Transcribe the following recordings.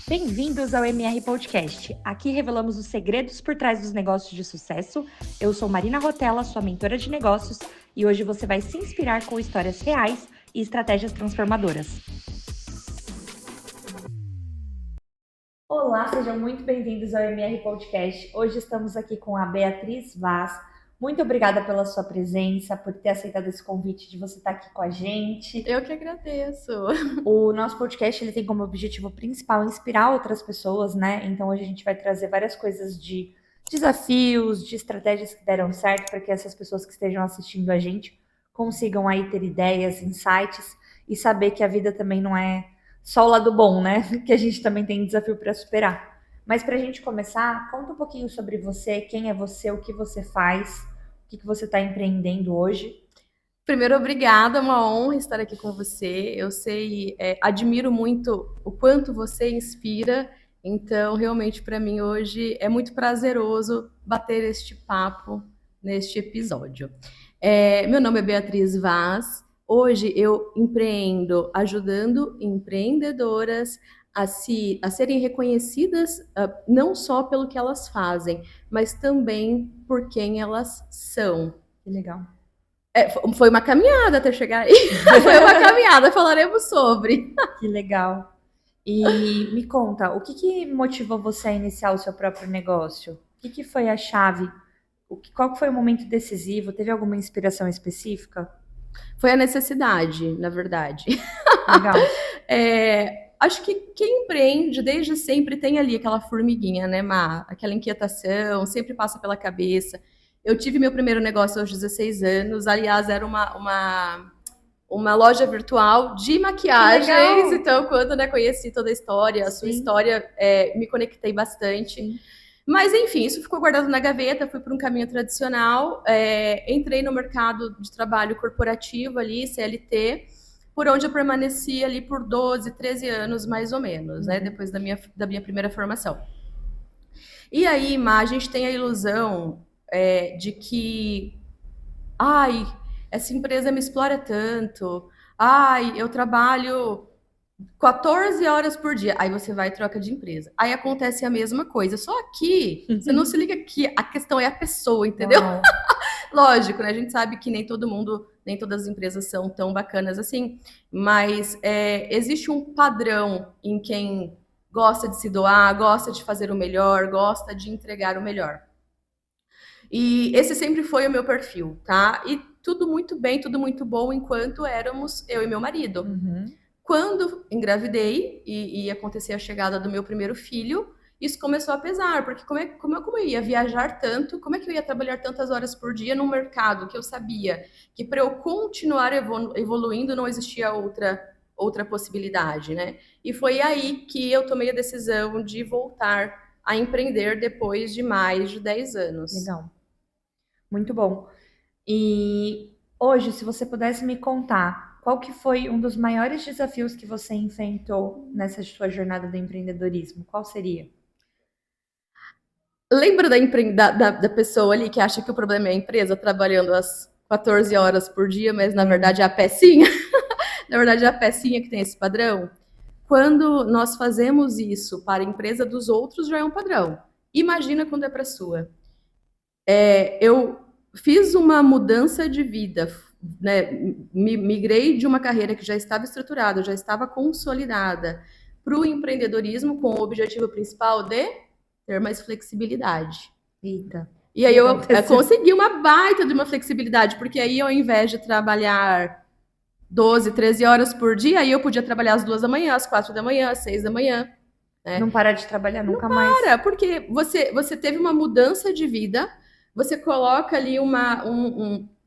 Bem-vindos ao MR Podcast. Aqui revelamos os segredos por trás dos negócios de sucesso. Eu sou Marina Rotella, sua mentora de negócios, e hoje você vai se inspirar com histórias reais e estratégias transformadoras. Olá, sejam muito bem-vindos ao MR Podcast. Hoje estamos aqui com a Beatriz Vaz. Muito obrigada pela sua presença, por ter aceitado esse convite de você estar aqui com a gente. Eu que agradeço. O nosso podcast ele tem como objetivo principal inspirar outras pessoas, né? Então hoje a gente vai trazer várias coisas de desafios, de estratégias que deram certo para que essas pessoas que estejam assistindo a gente consigam aí ter ideias, insights e saber que a vida também não é só o lado bom, né? Que a gente também tem desafio para superar. Mas para a gente começar, conta um pouquinho sobre você, quem é você, o que você faz, o que você está empreendendo hoje. Primeiro, obrigada, é uma honra estar aqui com você. Eu sei, admiro muito o quanto você inspira, então realmente para mim hoje é muito prazeroso bater este papo neste episódio. Meu nome é Beatriz Vaz, hoje eu empreendo ajudando empreendedoras a serem reconhecidas não só pelo que elas fazem, mas também por quem elas são. Que legal. Foi uma caminhada até chegar aí. Foi uma caminhada, falaremos sobre. Que legal. E me conta, o que motivou você a iniciar o seu próprio negócio? O que foi a chave? Qual foi o momento decisivo? Teve alguma inspiração específica? Foi a necessidade, na verdade. Legal. Acho que quem empreende desde sempre tem ali aquela formiguinha, né, Má? Aquela inquietação, sempre passa pela cabeça. Eu tive meu primeiro negócio aos 16 anos, aliás, era uma loja virtual de maquiagens, então quando conheci toda a história, a sua história, me conectei bastante. Sim. Mas enfim, isso ficou guardado na gaveta, fui para um caminho tradicional, entrei no mercado de trabalho corporativo ali, CLT, por onde eu permaneci ali por 12, 13 anos mais ou menos, né, depois da minha primeira formação. E aí, Má, a gente tem a ilusão de que, essa empresa me explora tanto, eu trabalho 14 horas por dia, aí você vai e troca de empresa. Aí acontece a mesma coisa, só que você não se liga que a questão é a pessoa, entendeu? Lógico, né? A gente sabe que nem todo mundo, nem todas as empresas são tão bacanas assim, mas existe um padrão em quem gosta de se doar, gosta de fazer o melhor, gosta de entregar o melhor. E esse sempre foi o meu perfil, tá? E tudo muito bem, tudo muito bom enquanto éramos eu e meu marido. Uhum. Quando engravidei e acontecer a chegada do meu primeiro filho, isso começou a pesar, porque como eu ia viajar tanto, como é que eu ia trabalhar tantas horas por dia num mercado que eu sabia que para eu continuar evoluindo não existia outra possibilidade, né? E foi aí que eu tomei a decisão de voltar a empreender depois de mais de 10 anos. Legal. Muito bom. E hoje, se você pudesse me contar, qual que foi um dos maiores desafios que você enfrentou nessa sua jornada do empreendedorismo? Qual seria? Lembra da pessoa ali que acha que o problema é a empresa trabalhando as 14 horas por dia, mas na verdade é a pecinha? Na verdade é a pecinha que tem esse padrão? Quando nós fazemos isso para a empresa dos outros, já é um padrão. Imagina quando é para a sua. Eu fiz uma mudança de vida, né? Migrei de uma carreira que já estava estruturada, já estava consolidada, para o empreendedorismo com o objetivo principal de ter mais flexibilidade. Eita. E aí eu consegui uma baita de uma flexibilidade, porque aí ao invés de trabalhar 12, 13 horas por dia, aí eu podia trabalhar às 2 da manhã, às 4 da manhã, às 6 da manhã. Né? Não parar de trabalhar nunca mais. Não para, porque você teve uma mudança de vida, você coloca ali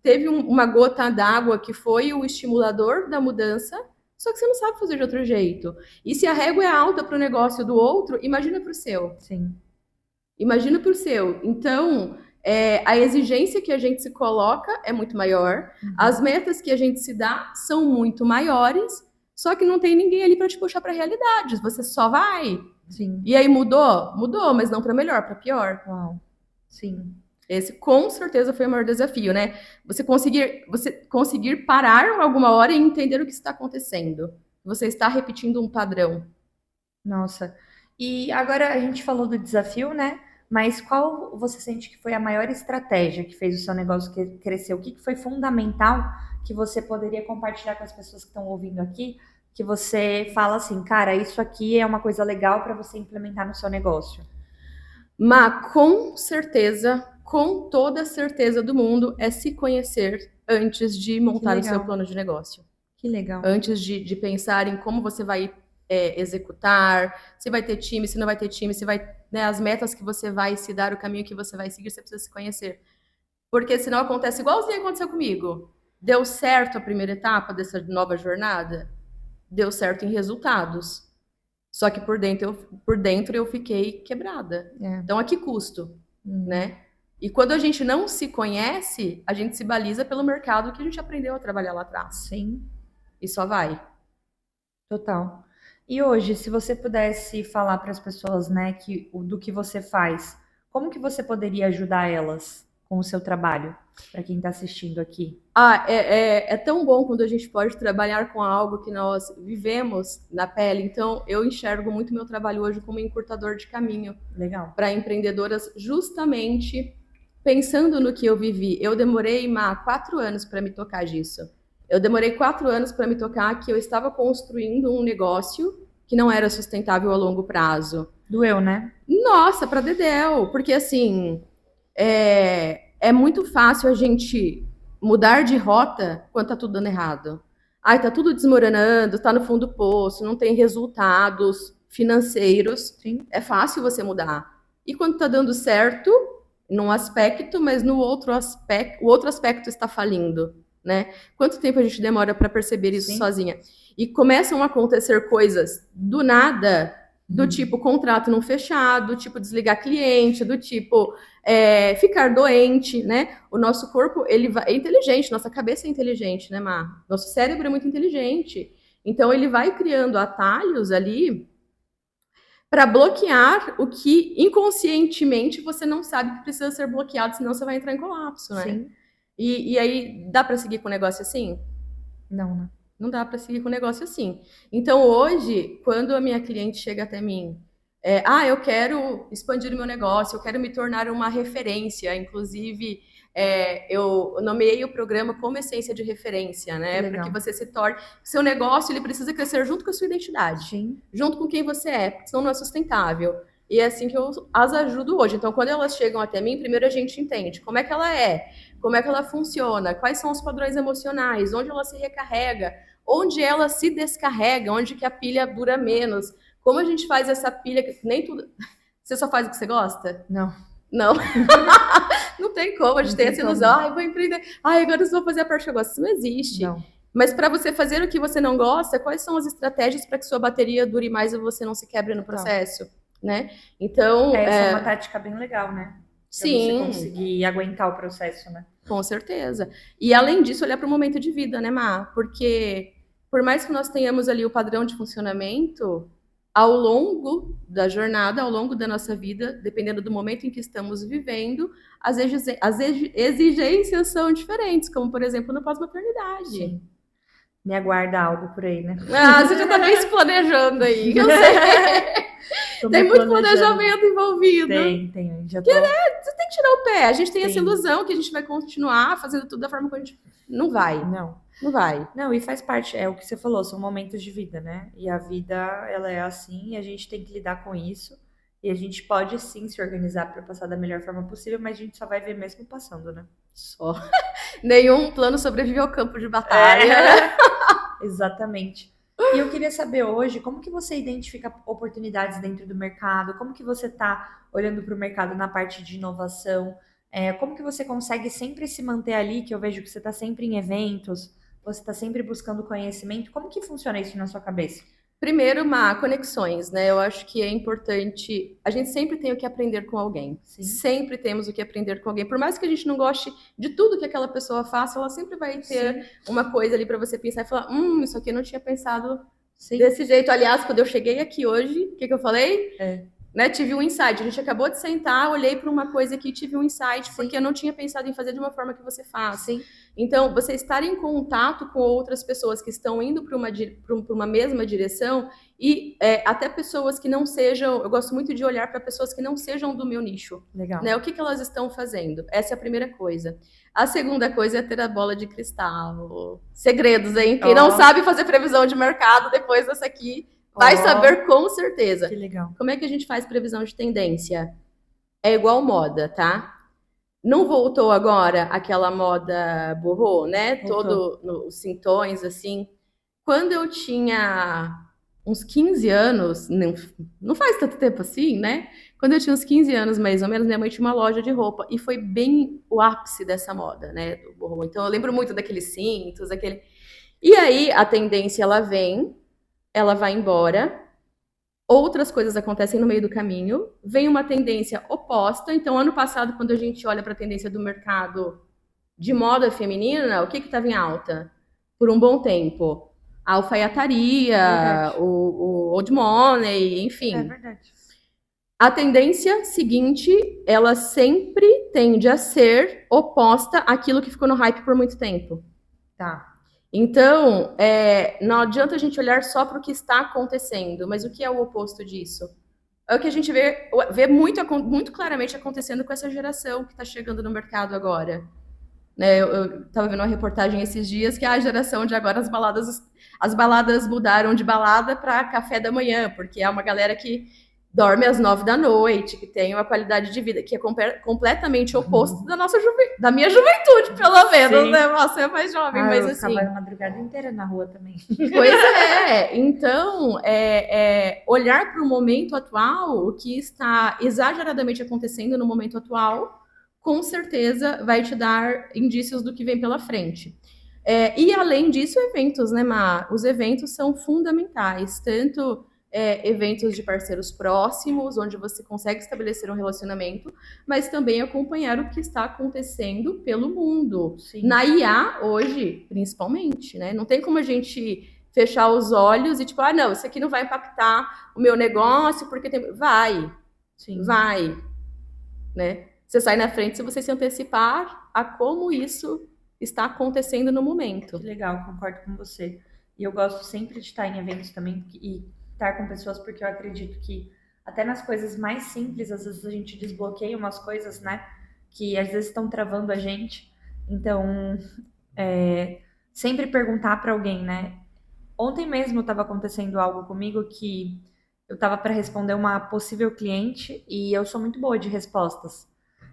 teve uma gota d'água que foi o estimulador da mudança, só que você não sabe fazer de outro jeito. E se a régua é alta para o negócio do outro, imagina para o seu. Sim. Imagina para o seu. Então, a exigência que a gente se coloca é muito maior, as metas que a gente se dá são muito maiores, só que não tem ninguém ali para te puxar para a realidade, você só vai. Sim. E aí mudou? Mudou, mas não para melhor, para pior. Uau. Sim. Esse com certeza foi o maior desafio, né? Você conseguir parar alguma hora e entender o que está acontecendo. Você está repetindo um padrão. Nossa. E agora a gente falou do desafio, né? Mas qual você sente que foi a maior estratégia que fez o seu negócio crescer? O que que foi fundamental que você poderia compartilhar com as pessoas que estão ouvindo aqui? Que você fala assim, cara, isso aqui é uma coisa legal para você implementar no seu negócio. Com certeza, com toda a certeza do mundo, é se conhecer antes de montar o seu plano de negócio. Que legal. Antes de pensar em como você vai executar, se vai ter time, se não vai ter time, se vai, né, as metas que você vai se dar, o caminho que você vai seguir, você precisa se conhecer. Porque senão acontece igualzinho aconteceu comigo. Deu certo a primeira etapa dessa nova jornada? Deu certo em resultados. Só que por dentro eu fiquei quebrada. Então, a que custo? Né? E quando a gente não se conhece, a gente se baliza pelo mercado que a gente aprendeu a trabalhar lá atrás. Sim. E só vai. Total. E hoje, se você pudesse falar para as pessoas, né, do que você faz, como que você poderia ajudar elas com o seu trabalho, para quem está assistindo aqui? É tão bom quando a gente pode trabalhar com algo que nós vivemos na pele. Então, eu enxergo muito meu trabalho hoje como encurtador de caminho. Legal. Para empreendedoras, justamente pensando no que eu vivi. Eu demorei, 4 anos para me tocar disso. Eu demorei 4 anos para me tocar que eu estava construindo um negócio que não era sustentável a longo prazo. Doeu, né? Nossa, para dedéu. Porque, assim, é muito fácil a gente mudar de rota quando tá tudo dando errado. Ai, tá tudo desmoronando, tá no fundo do poço, não tem resultados financeiros. Sim. É fácil você mudar. E quando tá dando certo, num aspecto, mas no outro aspecto, o outro aspecto está falindo, né? Quanto tempo a gente demora para perceber isso sozinha? E começam a acontecer coisas do nada, do tipo contrato não fechado, do tipo desligar cliente, do tipo ficar doente, né? O nosso corpo é inteligente, nossa cabeça é inteligente, né, Mar? Nosso cérebro é muito inteligente. Então ele vai criando atalhos ali para bloquear o que inconscientemente você não sabe que precisa ser bloqueado, senão você vai entrar em colapso, né? Sim. E aí, dá para seguir com um negócio assim? Não, né? Não dá para seguir com um negócio assim. Então, hoje, quando a minha cliente chega até mim, eu quero expandir o meu negócio, eu quero me tornar uma referência, inclusive, eu nomeei o programa como essência de referência, né? Para que você se torne... Seu negócio, ele precisa crescer junto com a sua identidade. Sim. Junto com quem você é, porque senão não é sustentável. E é assim que eu as ajudo hoje. Então, quando elas chegam até mim, primeiro a gente entende como é que ela é, como é que ela funciona, quais são os padrões emocionais, onde ela se recarrega, onde ela se descarrega, onde que a pilha dura menos. Como a gente faz essa pilha, que nem tudo... Você só faz o que você gosta? Não. Não. Não tem como, a gente tem essa ilusão. Vou empreender. Agora eu vou fazer a parte que eu gosto. Isso não existe. Não. Mas para você fazer o que você não gosta, quais são as estratégias para que sua bateria dure mais e você não se quebre no processo? Né? Então, essa é uma tática bem legal, né? Pra sim. você conseguir aguentar o processo, né? Com certeza. E além disso, olhar para o momento de vida, né, Má? Porque por mais que nós tenhamos ali o padrão de funcionamento, ao longo da jornada, ao longo da nossa vida, dependendo do momento em que estamos vivendo, as exigências são diferentes, como, por exemplo, no pós-maternidade. Sim. Me aguarda algo por aí, né? Você já tá bem se planejando aí, eu sei. Tem muito planejamento envolvido. Tem. Já tô... Você tem que tirar o pé. A gente tem essa ilusão que a gente vai continuar fazendo tudo da forma que a gente... Não vai. Não vai. Não, e faz parte, é o que você falou, são momentos de vida, né? E a vida, ela é assim, e a gente tem que lidar com isso. E a gente pode sim se organizar para passar da melhor forma possível, mas a gente só vai ver mesmo passando, né? Só. Nenhum plano sobrevive ao campo de batalha. Exatamente. E eu queria saber hoje, como que você identifica oportunidades dentro do mercado? Como que você está olhando para o mercado na parte de inovação? Como que você consegue sempre se manter ali, que eu vejo que você está sempre em eventos, você está sempre buscando conhecimento. Como que funciona isso na sua cabeça? Primeiro, conexões, né? Eu acho que é importante. A gente sempre tem o que aprender com alguém. Sim. Sempre temos o que aprender com alguém. Por mais que a gente não goste de tudo que aquela pessoa faça, ela sempre vai ter uma coisa ali para você pensar e falar: isso aqui eu não tinha pensado desse jeito. Aliás, quando eu cheguei aqui hoje, o que eu falei? Né, tive um insight. A gente acabou de sentar, olhei para uma coisa aqui e tive um insight, porque eu não tinha pensado em fazer de uma forma que você faz. Sim. Então, você estar em contato com outras pessoas que estão indo para uma mesma direção e até pessoas que não sejam. Eu gosto muito de olhar para pessoas que não sejam do meu nicho. Legal. Né? O que elas estão fazendo? Essa é a primeira coisa. A segunda coisa é ter a bola de cristal. Segredos, hein? Quem não sabe fazer previsão de mercado depois dessa aqui vai saber com certeza. Que legal. Como é que a gente faz previsão de tendência? É igual moda, tá? Não voltou agora aquela moda borrou, né? Voltou. Todo os cintões, assim. Quando eu tinha uns 15 anos, não faz tanto tempo assim, né? Quando eu tinha uns 15 anos, mais ou menos, minha mãe tinha uma loja de roupa. E foi bem o ápice dessa moda, né? Do borrou. Então eu lembro muito daqueles cintos, aquele... E aí a tendência, ela vem, ela vai embora. Outras coisas acontecem no meio do caminho, vem uma tendência oposta. Então, ano passado, quando a gente olha para a tendência do mercado de moda feminina, o que estava em alta? Por um bom tempo. A alfaiataria, o old money, enfim. É verdade. A tendência seguinte, ela sempre tende a ser oposta àquilo que ficou no hype por muito tempo. Tá. Então, não adianta a gente olhar só para o que está acontecendo, mas o que é o oposto disso? É o que a gente vê muito claramente acontecendo com essa geração que está chegando no mercado agora. Né, eu estava vendo uma reportagem esses dias que a geração de agora, as baladas mudaram de balada para café da manhã, porque é uma galera que dorme às 9 da noite, que tem uma qualidade de vida que é completamente oposto da minha juventude, pelo menos, sim, né? Você é mais jovem, mas eu assim... ficava a madrugada inteira na rua também. Pois é, então, olhar para o momento atual, o que está exageradamente acontecendo no momento atual, com certeza vai te dar indícios do que vem pela frente. E além disso, eventos, né, Má? Os eventos são fundamentais, tanto... eventos de parceiros próximos, onde você consegue estabelecer um relacionamento, mas também acompanhar o que está acontecendo pelo mundo. Sim. Na IA, hoje, principalmente, né? Não tem como a gente fechar os olhos e tipo, não, isso aqui não vai impactar o meu negócio, porque tem... Vai. Sim. Vai. Né? Você sai na frente se você se antecipar a como isso está acontecendo no momento. Que legal, concordo com você. E eu gosto sempre de estar em eventos também, e estar com pessoas, porque eu acredito que até nas coisas mais simples, às vezes a gente desbloqueia umas coisas, né, que às vezes estão travando a gente. Então, sempre perguntar para alguém, né. Ontem mesmo estava acontecendo algo comigo que eu estava para responder uma possível cliente e eu sou muito boa de respostas.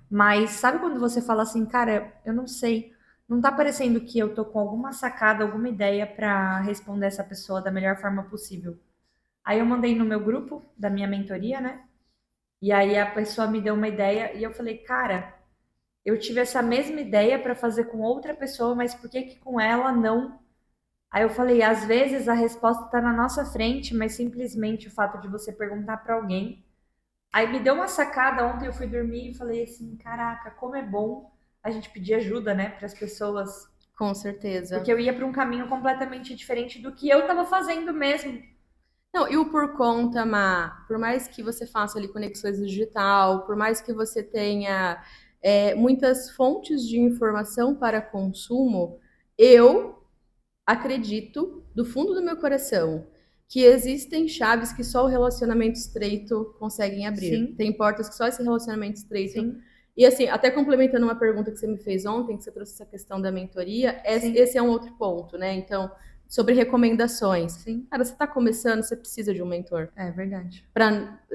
Mas sabe quando você fala assim, cara, eu não sei, não tá parecendo que eu tô com alguma sacada, alguma ideia para responder essa pessoa da melhor forma possível. Aí eu mandei no meu grupo da minha mentoria, né? E aí a pessoa me deu uma ideia e eu falei, cara, eu tive essa mesma ideia para fazer com outra pessoa, mas por que com ela não? Aí eu falei, às vezes a resposta tá na nossa frente, mas simplesmente o fato de você perguntar para alguém. Aí me deu uma sacada, ontem eu fui dormir e falei assim, caraca, como é bom a gente pedir ajuda, né, para as pessoas. Com certeza. Porque eu ia para um caminho completamente diferente do que eu tava fazendo mesmo. Não, e o por conta, Má, por mais que você faça ali conexões digital, por mais que você tenha muitas fontes de informação para consumo, eu acredito, do fundo do meu coração, que existem chaves que só o relacionamento estreito conseguem abrir. Sim. Tem portas que só esse relacionamento estreito... Sim. E assim, até complementando uma pergunta que você me fez ontem, que você trouxe essa questão da mentoria, esse é um outro ponto, né? Então... sobre recomendações. Sim. Cara, você está começando, você precisa de um mentor. É verdade.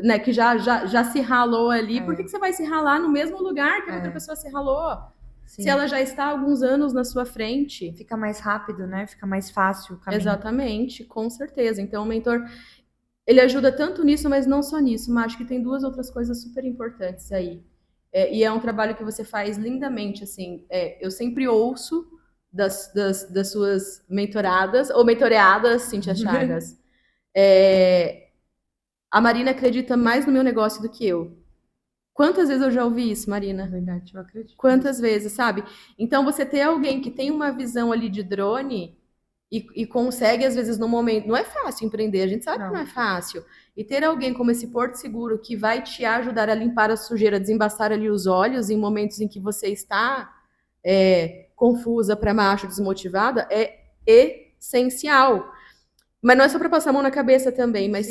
Né, que já se ralou ali. Por que você vai se ralar no mesmo lugar que a outra pessoa se ralou? Sim. Se ela já está há alguns anos na sua frente. Fica mais rápido, né? Fica mais fácil o caminho. Exatamente, com certeza. Então, o mentor, ele ajuda tanto nisso, mas não só nisso. Mas acho que tem duas outras coisas super importantes aí. E é um trabalho que você faz lindamente, assim. Eu sempre ouço das suas mentoradas, ou mentoreadas, Cíntia Chagas. A Marina acredita mais no meu negócio do que eu. Quantas vezes eu já ouvi isso, Marina? É verdade, eu acredito. Quantas vezes, sabe? Então, você ter alguém que tem uma visão ali de drone e consegue, às vezes, no momento... Não é fácil empreender, a gente sabe que não é fácil. E ter alguém como esse Porto Seguro que vai te ajudar a limpar a sujeira, desembaçar ali os olhos em momentos em que você está... confusa, para macho, desmotivada, é essencial. Mas não é só para passar a mão na cabeça também, mas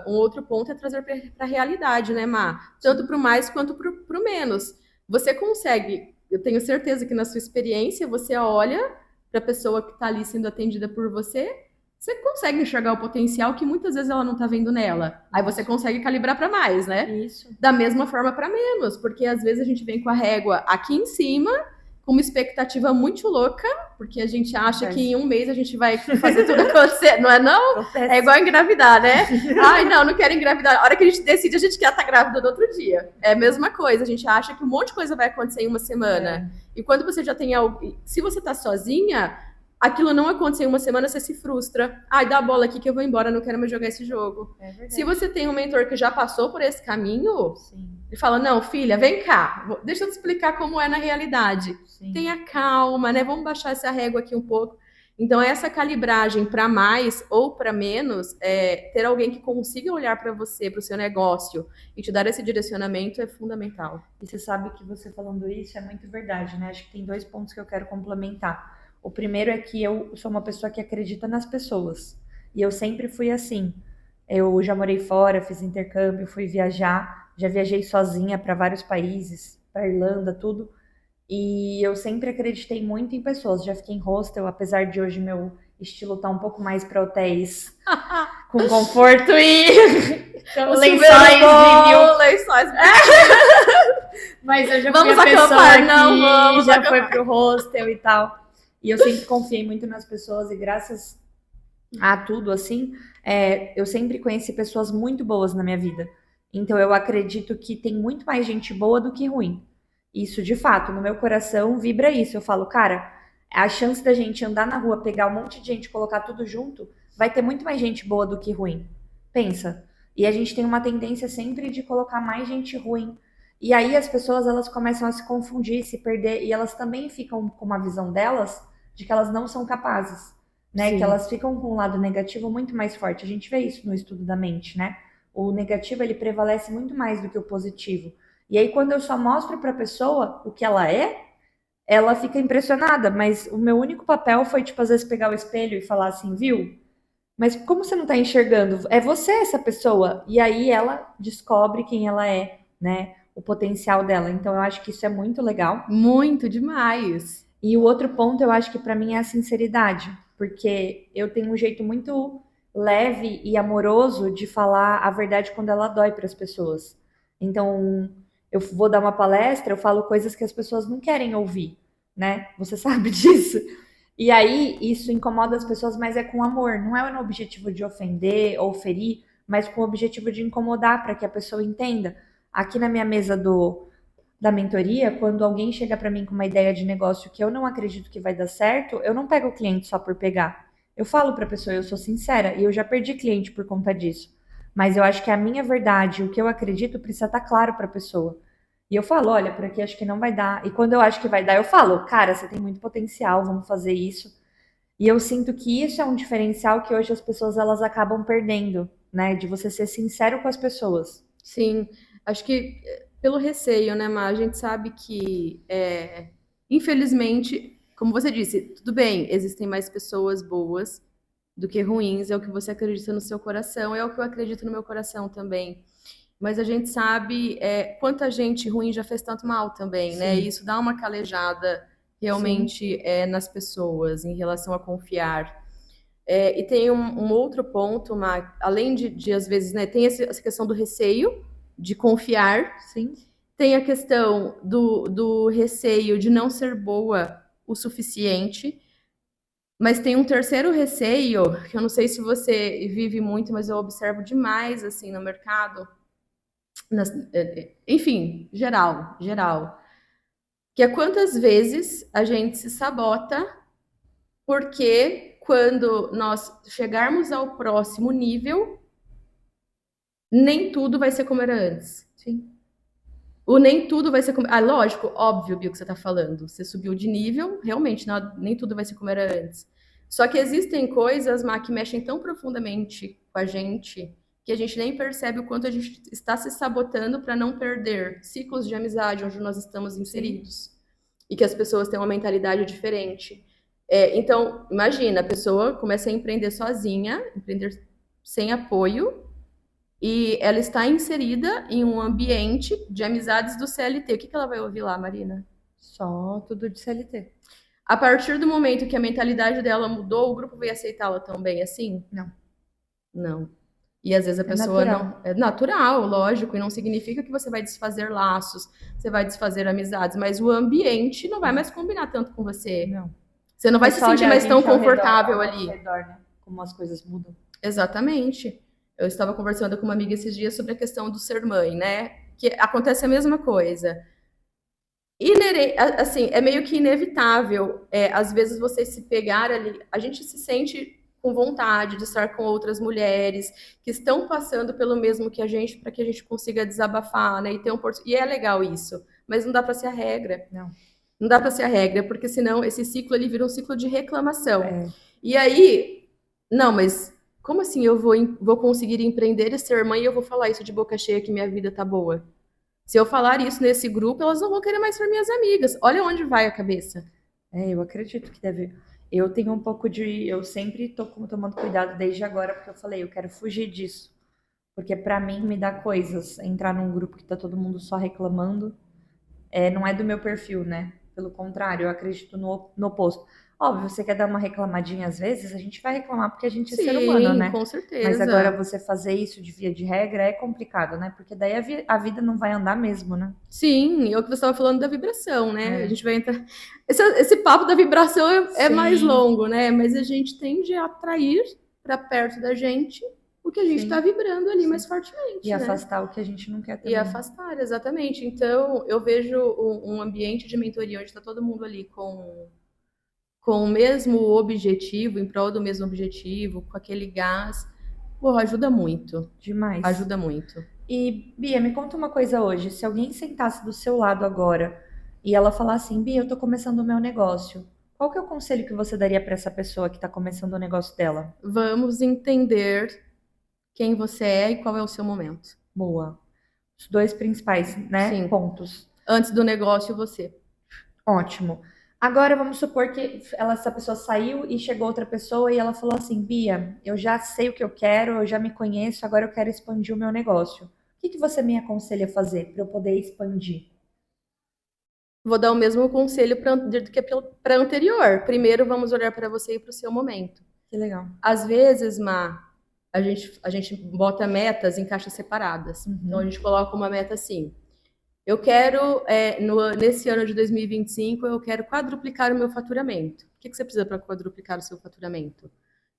um outro ponto é trazer para a realidade, né, Má? Tanto para o mais quanto para o menos. Você consegue, eu tenho certeza que na sua experiência, você olha para a pessoa que está ali sendo atendida por você, você consegue enxergar o potencial que muitas vezes ela não está vendo nela. Aí você consegue calibrar para mais, né? Isso. Da mesma forma para menos, porque às vezes a gente vem com a régua aqui em cima, com uma expectativa muito louca, porque a gente acha que em um mês a gente vai fazer tudo acontecer, não é não? É igual engravidar, né? Ai, não quero engravidar. A hora que a gente decide, a gente quer estar grávida no outro dia. É a mesma coisa, a gente acha que um monte de coisa vai acontecer em uma semana. E quando você já tem algo... Se você tá sozinha, aquilo não aconteceu em uma semana, você se frustra. Ai, dá a bola aqui que eu vou embora, não quero mais jogar esse jogo. Se você tem um mentor que já passou por esse caminho... Sim. Ele fala, não, filha, vem cá, deixa eu te explicar como é na realidade. Sim. Tenha calma, né? Vamos baixar essa régua aqui um pouco. Então, essa calibragem para mais ou para menos, ter alguém que consiga olhar para você, para o seu negócio e te dar esse direcionamento é fundamental. E você sabe que você falando isso é muito verdade, né? Acho que tem 2 pontos que eu quero complementar. O primeiro é que eu sou uma pessoa que acredita nas pessoas. E eu sempre fui assim. Eu já morei fora, fiz intercâmbio, fui viajar. Já viajei sozinha para vários países, para Irlanda, tudo. E eu sempre acreditei muito em pessoas. Já fiquei em hostel, apesar de hoje meu estilo tá um pouco mais para hotéis com conforto e lençóis de mil. Lençóis. Mas eu já fui a pessoa que já foi pro hostel e tal. E eu sempre confiei muito nas pessoas e graças a tudo, assim, eu sempre conheci pessoas muito boas na minha vida. Então eu acredito que tem muito mais gente boa do que ruim. Isso, de fato, no meu coração vibra isso. Eu falo, cara, a chance da gente andar na rua, pegar um monte de gente, colocar tudo junto, vai ter muito mais gente boa do que ruim. Pensa. E a gente tem uma tendência sempre de colocar mais gente ruim. E aí as pessoas, elas começam a se confundir, se perder, e elas também ficam com uma visão delas de que elas não são capazes, né? Sim. Que elas ficam com um lado negativo muito mais forte. A gente vê isso no estudo da mente, né? O negativo, ele prevalece muito mais do que o positivo. E aí, quando eu só mostro para a pessoa o que ela fica impressionada. Mas o meu único papel foi, tipo, às vezes pegar o espelho e falar assim, viu? Mas como você não tá enxergando? É você essa pessoa. E aí ela descobre quem ela é, né? O potencial dela. Então, eu acho que isso é muito legal. Muito demais. E o outro ponto, eu acho que para mim é a sinceridade. Porque eu tenho um jeito muito leve e amoroso de falar a verdade quando ela dói para as pessoas. Então, eu vou dar uma palestra, eu falo coisas que as pessoas não querem ouvir, né? Você sabe disso. E aí, isso incomoda as pessoas, mas é com amor. Não é no objetivo de ofender ou ferir, mas com o objetivo de incomodar para que a pessoa entenda. Aqui na minha mesa da mentoria, quando alguém chega para mim com uma ideia de negócio que eu não acredito que vai dar certo, eu não pego o cliente só por pegar. Eu falo para a pessoa, eu sou sincera, e eu já perdi cliente por conta disso. Mas eu acho que a minha verdade, o que eu acredito, precisa estar claro para a pessoa. E eu falo, olha, por aqui acho que não vai dar. E quando eu acho que vai dar, eu falo, cara, você tem muito potencial, vamos fazer isso. E eu sinto que isso é um diferencial que hoje as pessoas elas acabam perdendo, né? De você ser sincero com as pessoas. Sim, acho que pelo receio, né, Má? A gente sabe que, infelizmente, como você disse, tudo bem, existem mais pessoas boas do que ruins, é o que você acredita no seu coração, é o que eu acredito no meu coração também. Mas a gente sabe quanta gente ruim já fez tanto mal também, né? E isso dá uma calejada realmente nas pessoas em relação a confiar. E tem um outro ponto, Má, além de às vezes, né, tem essa questão do receio de confiar. Sim. Tem a questão do receio de não ser boa o suficiente. Mas tem um terceiro receio, que eu não sei se você vive muito, mas eu observo demais, assim, no mercado. Enfim, geral. Que é quantas vezes a gente se sabota porque quando nós chegarmos ao próximo nível, nem tudo vai ser como era antes. Sim. O nem tudo vai ser como... Ah, lógico, óbvio, Bia, o que você está falando. Você subiu de nível, realmente, nem tudo vai ser como era antes. Só que existem coisas, Má, que mexem tão profundamente com a gente que a gente nem percebe o quanto a gente está se sabotando para não perder ciclos de amizade onde nós estamos inseridos. e que as pessoas têm uma mentalidade diferente. Então, imagina, a pessoa começa a empreender sozinha, empreender sem apoio, e ela está inserida em um ambiente de amizades do CLT. O que ela vai ouvir lá, Marina? Só tudo de CLT. A partir do momento que a mentalidade dela mudou, o grupo vai aceitá-la também assim? Não. Não. E às vezes a pessoa não. É natural, lógico, e não significa que você vai desfazer laços, você vai desfazer amizades, mas o ambiente não vai mais combinar tanto com você. Não. Você não vai se sentir mais tão confortável ali. Ao redor, né? Como as coisas mudam. Exatamente. Eu estava conversando com uma amiga esses dias sobre a questão do ser mãe, né? Que acontece a mesma coisa. Assim, é meio que inevitável, às vezes você se pegar ali, a gente se sente com vontade de estar com outras mulheres que estão passando pelo mesmo que a gente, para que a gente consiga desabafar, né? E é legal isso, mas não dá para ser a regra. Não dá para ser a regra, porque senão esse ciclo ele vira um ciclo de reclamação. E aí, não, mas como assim eu vou conseguir empreender e ser mãe e eu vou falar isso de boca cheia que minha vida tá boa? Se eu falar isso nesse grupo, elas não vão querer mais ser minhas amigas. Olha onde vai a cabeça. Eu acredito que deve. Eu tenho um pouco de. Eu sempre tô tomando cuidado desde agora, porque eu falei, eu quero fugir disso. Porque pra mim me dá coisas. Entrar num grupo que tá todo mundo só reclamando. Não é do meu perfil, né? Pelo contrário, eu acredito no oposto. Óbvio, você quer dar uma reclamadinha às vezes, a gente vai reclamar porque a gente é ser humano, né? Com certeza. Mas agora você fazer isso de via de regra é complicado, né? Porque daí a vida não vai andar mesmo, né? Sim, é o que você estava falando da vibração, né? A gente vai entrar. Esse papo da vibração é mais longo, né? Mas a gente tende a atrair para perto da gente o que a gente está vibrando ali mais fortemente. E afastar o que a gente não quer também. E afastar, exatamente. Então, eu vejo um ambiente de mentoria onde está todo mundo ali com o mesmo objetivo, em prol do mesmo objetivo, com aquele gás. Pô, ajuda muito. Demais. Ajuda muito. E, Bia, me conta uma coisa hoje. Se alguém sentasse do seu lado agora e ela falasse assim, Bia, eu tô começando o meu negócio, qual que é o conselho que você daria para essa pessoa que tá começando o negócio dela? Vamos entender quem você é e qual é o seu momento. Boa. Os dois principais, né? Sim. Pontos. Antes do negócio, você. Ótimo. Agora vamos supor que essa pessoa saiu e chegou outra pessoa e ela falou assim, Bia, eu já sei o que eu quero, eu já me conheço, agora eu quero expandir o meu negócio. O que você me aconselha a fazer para eu poder expandir? Vou dar o mesmo conselho do que para anterior. Primeiro, vamos olhar para você e para o seu momento. Que legal. Às vezes, a gente bota metas em caixas separadas. Então, a gente coloca uma meta assim. Eu quero, nesse ano de 2025, eu quero quadruplicar o meu faturamento. O que você precisa para quadruplicar o seu faturamento?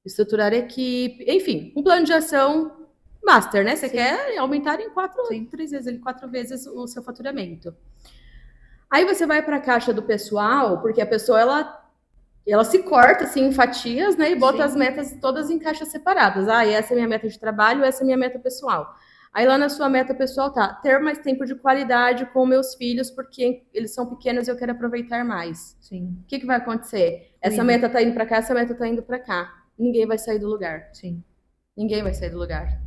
Estruturar equipe, enfim, um plano de ação master, né? Você quer aumentar em 4 vezes o seu faturamento. Aí você vai para a caixa do pessoal, porque a pessoa, ela se corta assim, em fatias, né? E bota as metas todas em caixas separadas. Essa é a minha meta de trabalho, essa é a minha meta pessoal. Aí lá na sua meta pessoal tá ter mais tempo de qualidade com meus filhos, porque eles são pequenos e eu quero aproveitar mais. Sim. O que vai acontecer? Essa meta tá indo para cá, essa meta tá indo para cá. Ninguém vai sair do lugar. Sim. Ninguém vai sair do lugar.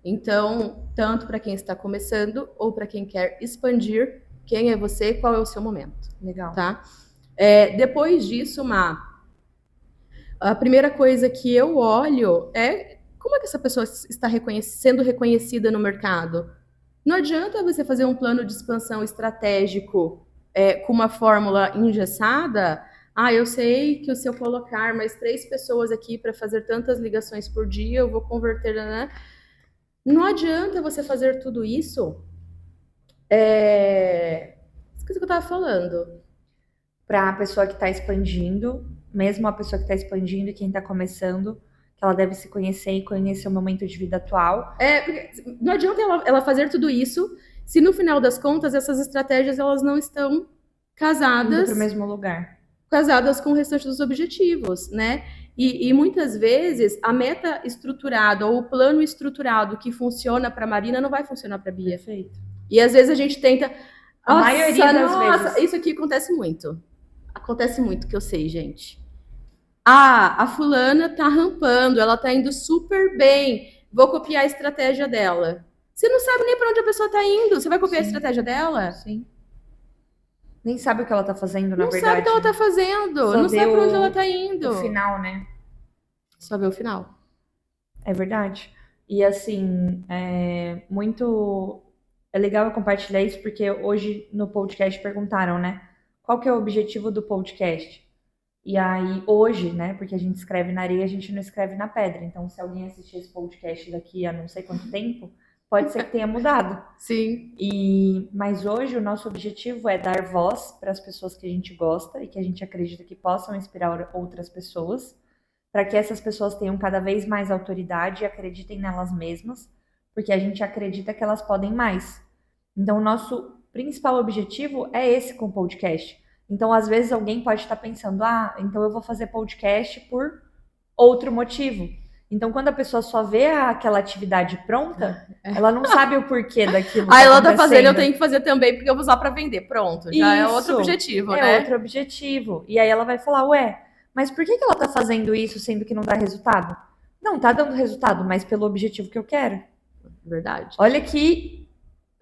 Então, tanto para quem está começando ou para quem quer expandir, quem é você, qual é o seu momento. Legal. Tá? Depois disso, a primeira coisa que eu olho é como é que essa pessoa está sendo reconhecida no mercado. Não adianta você fazer um plano de expansão estratégico com uma fórmula engessada. Eu sei que se eu colocar mais 3 pessoas aqui para fazer tantas ligações por dia, eu vou converter, né? Não adianta você fazer tudo isso. Esqueci o que eu estava falando. Para a pessoa que está expandindo, mesmo a pessoa que está expandindo e quem está começando, que ela deve se conhecer e conhecer o momento de vida atual. Não adianta ela fazer tudo isso se no final das contas essas estratégias elas não estão casadas para o mesmo lugar, casadas com o restante dos objetivos, né? E muitas vezes a meta estruturada ou o plano estruturado que funciona para a Marina não vai funcionar para a Bia. Perfeito. E às vezes a gente tenta. A maioria das vezes. Isso aqui acontece muito. Acontece muito, que eu sei, gente. A fulana tá rampando, ela tá indo super bem. Vou copiar a estratégia dela. Você não sabe nem para onde a pessoa tá indo. Você vai copiar a estratégia dela? Sim. Nem sabe o que ela tá fazendo, na Não verdade. sabe o que ela tá fazendo, Só não vê sabe pra onde ela tá indo. O final, né? Só vê o final. É verdade. E assim, é legal eu compartilhar isso porque hoje no podcast perguntaram, né? Qual que é o objetivo do podcast? E aí, hoje, né? Porque a gente escreve na areia, a gente não escreve na pedra. Então, se alguém assistir esse podcast daqui a não sei quanto tempo, pode ser que tenha mudado. Sim. Mas hoje o nosso objetivo é dar voz para as pessoas que a gente gosta e que a gente acredita que possam inspirar outras pessoas, para que essas pessoas tenham cada vez mais autoridade e acreditem nelas mesmas, porque a gente acredita que elas podem mais. Então, o nosso principal objetivo é esse com o podcast. Então, às vezes, alguém pode estar pensando, então eu vou fazer podcast por outro motivo. Então, quando a pessoa só vê aquela atividade pronta, ela não sabe o porquê daquilo. Ela tá fazendo, eu tenho que fazer também, porque eu vou usar para vender. Pronto, já é outro objetivo, né? É outro objetivo. E aí ela vai falar, ué, mas por que ela tá fazendo isso sendo que não dá resultado? Não, tá dando resultado, mas pelo objetivo que eu quero. Verdade. Olha que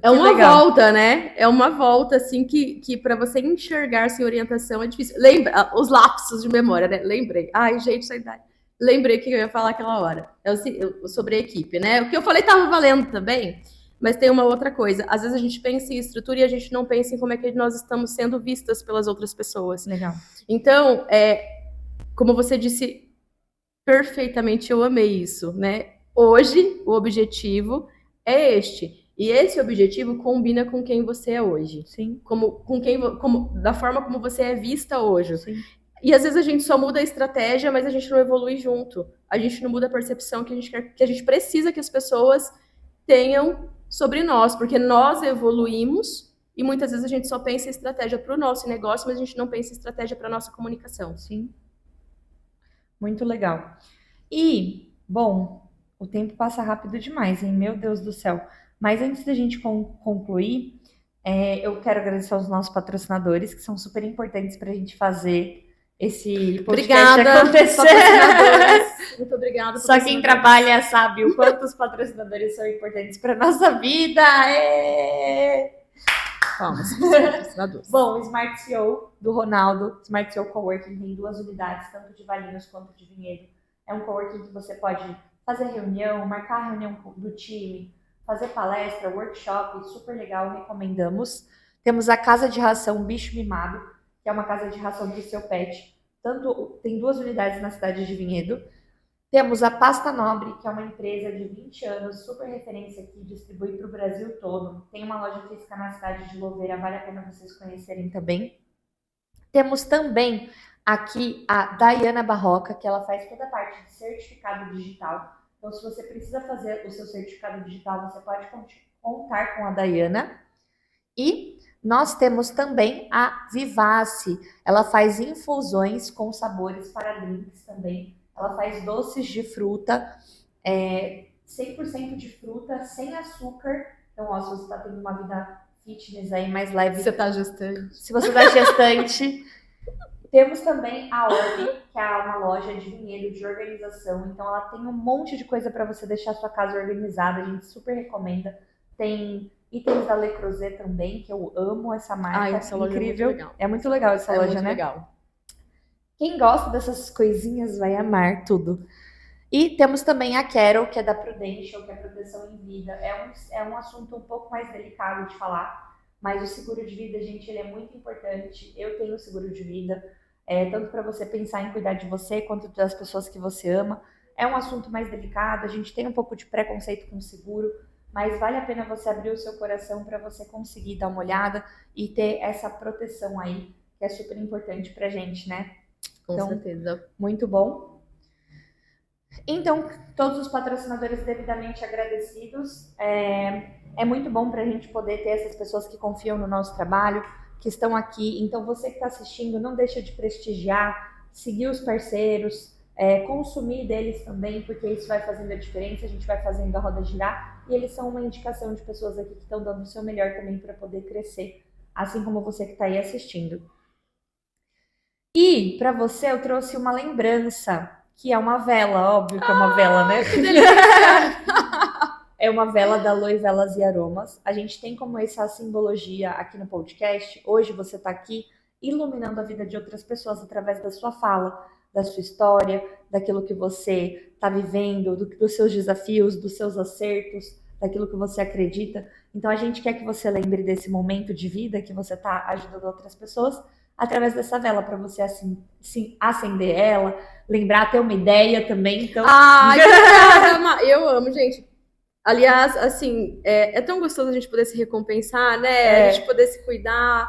é uma legal. Volta, né? É uma volta, assim, que para você enxergar sem orientação é difícil. Lembra os lapsos de memória, né? Lembrei. Ai, gente, essa idade. Lembrei que eu ia falar aquela hora. Sobre a equipe, né? O que eu falei tava valendo também, mas tem uma outra coisa. Às vezes a gente pensa em estrutura e a gente não pensa em como é que nós estamos sendo vistas pelas outras pessoas. Legal. Então, como você disse perfeitamente, eu amei isso, né? Hoje, o objetivo é este. E esse objetivo combina com quem você é hoje. Sim. Da forma como você é vista hoje. Sim. E às vezes a gente só muda a estratégia, mas a gente não evolui junto. A gente não muda a percepção que a gente quer, que a gente precisa que as pessoas tenham sobre nós, porque nós evoluímos e muitas vezes a gente só pensa em estratégia para o nosso negócio, mas a gente não pensa em estratégia para a nossa comunicação. Sim. Muito legal. E, bom, o tempo passa rápido demais, hein? Meu Deus do céu. Mas antes da gente concluir, eu quero agradecer aos nossos patrocinadores, que são super importantes para a gente fazer esse podcast acontecer. Muito obrigada. Só quem trabalha sabe o quanto os patrocinadores são importantes para nossa vida. Vamos, patrocinadores. Bom, o Smart CEO do Ronaldo, Smart CEO Coworking, tem 2 unidades, tanto de Valinhos quanto de Vinhedo. É um coworking que você pode fazer reunião, marcar a reunião do time, fazer palestra, workshop, super legal, recomendamos. Temos a Casa de Ração Bicho Mimado, que é uma casa de ração para o seu pet. Tem 2 unidades na cidade de Vinhedo. Temos a Pasta Nobre, que é uma empresa de 20 anos, super referência aqui, distribui para o Brasil todo. Tem uma loja física na cidade de Louveira, vale a pena vocês conhecerem também. Temos também aqui a Daiana Barroca, que ela faz toda a parte de certificado digital. Então, se você precisa fazer o seu certificado digital, você pode contar com a Daiana. E nós temos também a Vivace. Ela faz infusões com sabores para drinks também. Ela faz doces de fruta, 100% de fruta, sem açúcar. Então, se você está tendo uma vida fitness aí mais leve. Você está gestante. Se você está gestante. Temos também a Orbe, que é uma loja de vinhedo, de organização. Então, ela tem um monte de coisa para você deixar a sua casa organizada. A gente super recomenda. Tem itens da Le Creuset também, que eu amo essa marca. Essa loja incrível. É muito legal essa loja, muito né? Legal. Quem gosta dessas coisinhas vai amar tudo. E temos também a Carol, que é da Prudential, que é proteção em vida. É um assunto um pouco mais delicado de falar, mas o seguro de vida, gente, ele é muito importante. Eu tenho seguro de vida, tanto para você pensar em cuidar de você, quanto das pessoas que você ama. É um assunto mais delicado, a gente tem um pouco de preconceito com o seguro, mas vale a pena você abrir o seu coração para você conseguir dar uma olhada e ter essa proteção aí, que é super importante pra gente, né? Com certeza. Muito bom. Então, todos os patrocinadores devidamente agradecidos. É muito bom para a gente poder ter essas pessoas que confiam no nosso trabalho, que estão aqui. Então, você que está assistindo, não deixa de prestigiar, seguir os parceiros, consumir deles também, porque isso vai fazendo a diferença, a gente vai fazendo a roda girar. E eles são uma indicação de pessoas aqui que estão dando o seu melhor também para poder crescer, assim como você que está aí assistindo. E, para você, eu trouxe uma lembrança, que é uma vela, óbvio que é uma vela, né? Que delícia! é uma vela da Aloe Velas e Aromas. A gente tem como essa simbologia aqui no podcast. Hoje você está aqui iluminando a vida de outras pessoas através da sua fala, da sua história, daquilo que você está vivendo, dos seus desafios, dos seus acertos, daquilo que você acredita. Então a gente quer que você lembre desse momento de vida que você está ajudando outras pessoas através dessa vela, para você assim, sim, acender ela, lembrar, ter uma ideia também. Então... Ai, caramba! Eu amo, gente. Aliás, assim, é tão gostoso a gente poder se recompensar, né? A gente poder se cuidar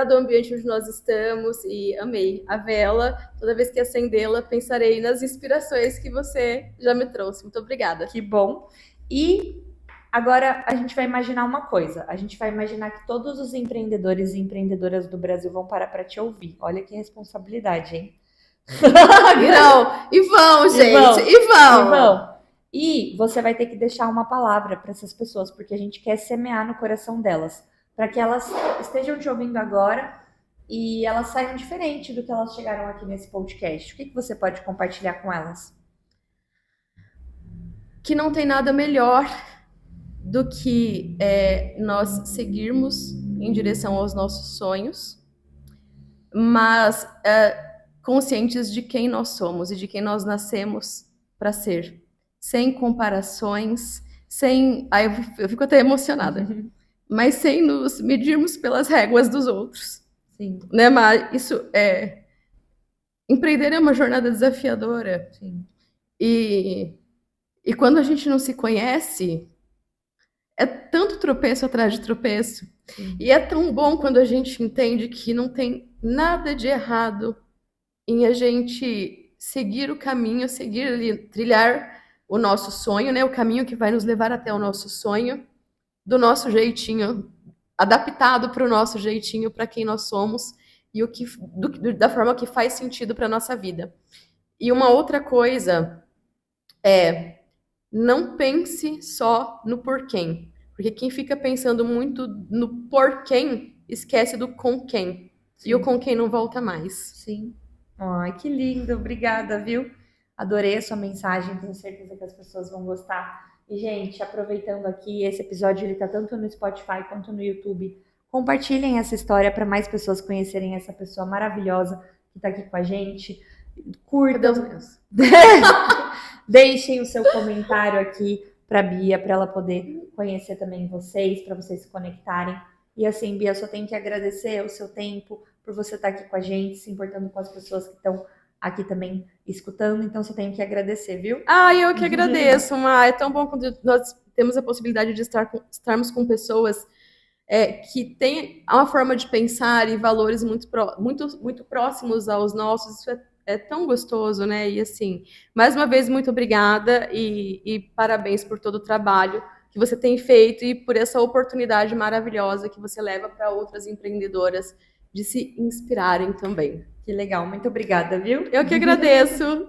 do ambiente onde nós estamos. E amei a vela. Toda vez que acendê-la, pensarei nas inspirações que você já me trouxe. Muito obrigada. Que bom. E agora a gente vai imaginar uma coisa. A gente vai imaginar que todos os empreendedores e empreendedoras do Brasil vão parar para te ouvir. Olha que responsabilidade, hein? Não, e vão, gente, e vão. E você vai ter que deixar uma palavra para essas pessoas, porque a gente quer semear no coração delas, para que elas estejam te ouvindo agora e elas saiam diferente do que elas chegaram aqui nesse podcast. O que você pode compartilhar com elas? Que não tem nada melhor do que nós seguirmos em direção aos nossos sonhos, mas conscientes de quem nós somos e de quem nós nascemos para ser, sem comparações, sem... Ai, eu fico até emocionada, mas sem nos medirmos pelas réguas dos outros. Sim. Né, mas isso empreender é uma jornada desafiadora. Sim. E quando a gente não se conhece, é tanto tropeço atrás de tropeço. Sim. E é tão bom quando a gente entende que não tem nada de errado em a gente seguir o caminho, trilhar o nosso sonho, né? O caminho que vai nos levar até o nosso sonho, do nosso jeitinho, adaptado para o nosso jeitinho, para quem nós somos e da forma que faz sentido para a nossa vida. E uma outra coisa não pense só no porquê, porque quem fica pensando muito no porquê esquece do com quem. Sim. E o com quem não volta mais. Sim. Ai, que lindo, obrigada, viu? Adorei a sua mensagem, tenho certeza que as pessoas vão gostar. E, gente, aproveitando aqui, esse episódio ele tá tanto no Spotify quanto no YouTube. Compartilhem essa história para mais pessoas conhecerem essa pessoa maravilhosa que tá aqui com a gente. Curtam. Deixem o seu comentário aqui para Bia, para ela poder conhecer também vocês, para vocês se conectarem. E assim, Bia, só tenho que agradecer o seu tempo, por você estar aqui com a gente, se importando com as pessoas que estão aqui também escutando. Então, só tenho que agradecer, viu? Eu que agradeço, Ma. É tão bom quando nós temos a possibilidade de estarmos com pessoas que têm uma forma de pensar e valores muito próximos aos nossos. Isso é tão gostoso, né? E assim, mais uma vez, muito obrigada e parabéns por todo o trabalho que você tem feito e por essa oportunidade maravilhosa que você leva para outras empreendedoras de se inspirarem também. Que legal, muito obrigada, viu? Eu que agradeço.